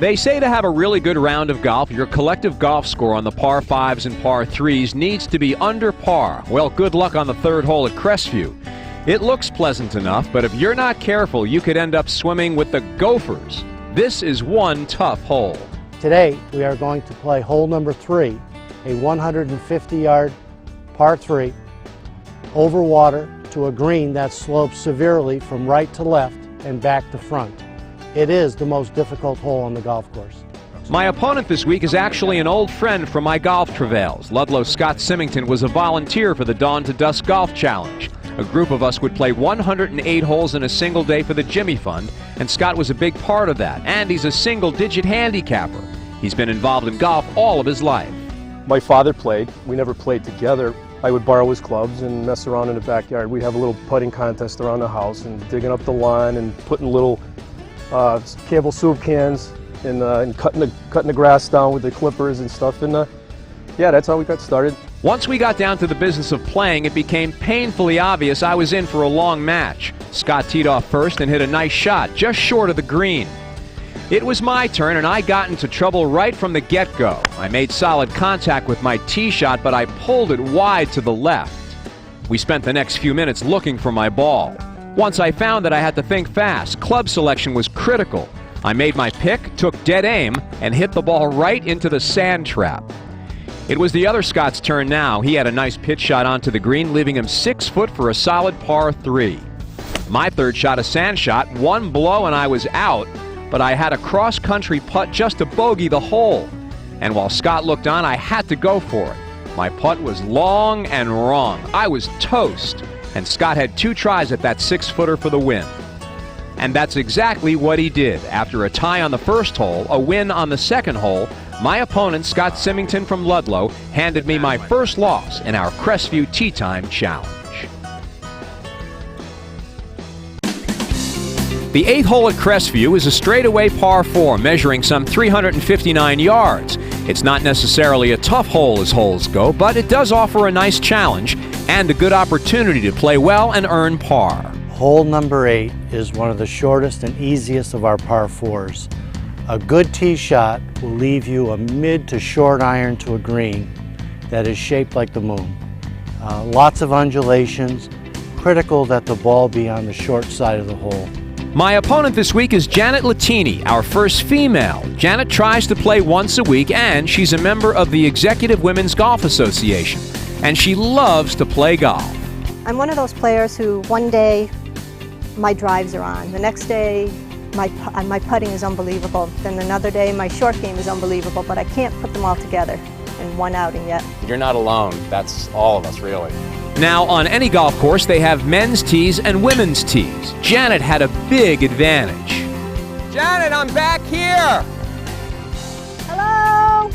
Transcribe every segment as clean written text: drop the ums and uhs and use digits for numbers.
They say to have a really good round of golf, your collective golf score on the par 5s and par 3s needs to be under par. Well, good luck on the third hole at Crestview. It looks pleasant enough, but if you're not careful, you could end up swimming with the Gophers. This is one tough hole. Today, we are going to play hole number 3, a 150-yard par 3 over water to a green that slopes severely from right to left and back to front. It is the most difficult hole on the golf course. My opponent this week is actually an old friend from my golf travails. Ludlow Scott Symington was a volunteer for the Dawn to Dusk Golf Challenge. A group of us would play 108 holes in a single day for the Jimmy Fund, and Scott was a big part of that. And he's a single-digit handicapper. He's been involved in golf all of his life. My father played. We never played together. I would borrow his clubs and mess around in the backyard. We'd have a little putting contest around the house and digging up the lawn and putting little Campbell soup cans and cutting the grass down with the clippers and stuff. And yeah, that's how we got started. Once we got down to the business of playing, it became painfully obvious I was in for a long match. Scott teed off first and hit a nice shot just short of the green. It was my turn, and I got into trouble right from the get-go. I made solid contact with my tee shot, but I pulled it wide to the left. We spent the next few minutes looking for my ball. Once I found that I had to think fast, club selection was critical. I made my pick, took dead aim, and hit the ball right into the sand trap. It was the other Scott's turn now. He had a nice pitch shot onto the green, leaving him 6 foot for a solid par 3. My third shot, a sand shot, one blow and I was out, but I had a cross-country putt just to bogey the hole. And while Scott looked on, I had to go for it. My putt was long and wrong. I was toast, and Scott had 2 tries at that 6-footer for the win. And that's exactly what he did. After a tie on the first hole, a win on the second hole, my opponent, Scott Symington from Ludlow, handed me my first loss in our Crestview Tee Time Challenge. The 8th hole at Crestview is a straightaway par 4 measuring some 359 yards. It's not necessarily a tough hole as holes go, but it does offer a nice challenge and a good opportunity to play well and earn par. Hole number 8 is one of the shortest and easiest of our par 4s. A good tee shot will leave you a mid to short iron to a green that is shaped like the moon. Lots of undulations, critical that the ball be on the short side of the hole. My opponent this week is Janet Latini, our first female. Janet tries to play once a week, and she's a member of the Executive Women's Golf Association, and she loves to play golf. I'm one of those players who one day my drives are on, the next day my putting is unbelievable, then another day my short game is unbelievable, but I can't put them all together in one outing yet. You're not alone. That's all of us, really. Now, on any golf course, they have men's tees and women's tees. Janet had a big advantage. Janet, I'm back here! Hello!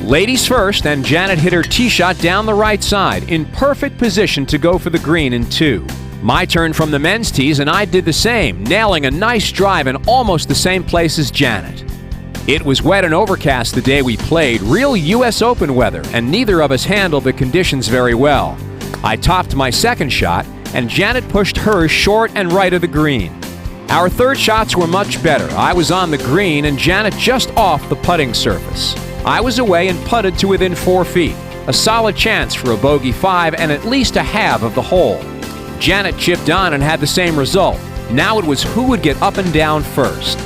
Ladies first, and Janet hit her tee shot down the right side, in perfect position to go for the green in 2. My turn from the men's tees, and I did the same, nailing a nice drive in almost the same place as Janet. It was wet and overcast the day we played, real U.S. Open weather, and neither of us handled the conditions very well. I topped my second shot, and Janet pushed hers short and right of the green. Our third shots were much better. I was on the green, and Janet just off the putting surface. I was away and putted to within 4 feet, a solid chance for a bogey 5 and at least a half of the hole. Janet chipped on and had the same result. Now it was who would get up and down first.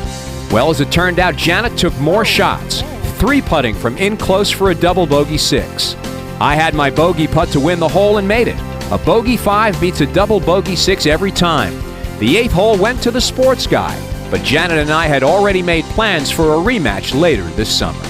Well, as it turned out, Janet took more shots, 3 putting from in close for a double bogey 6. I had my bogey putt to win the hole and made it. A bogey 5 beats a double bogey 6 every time. The 8th hole went to the sports guy, but Janet and I had already made plans for a rematch later this summer.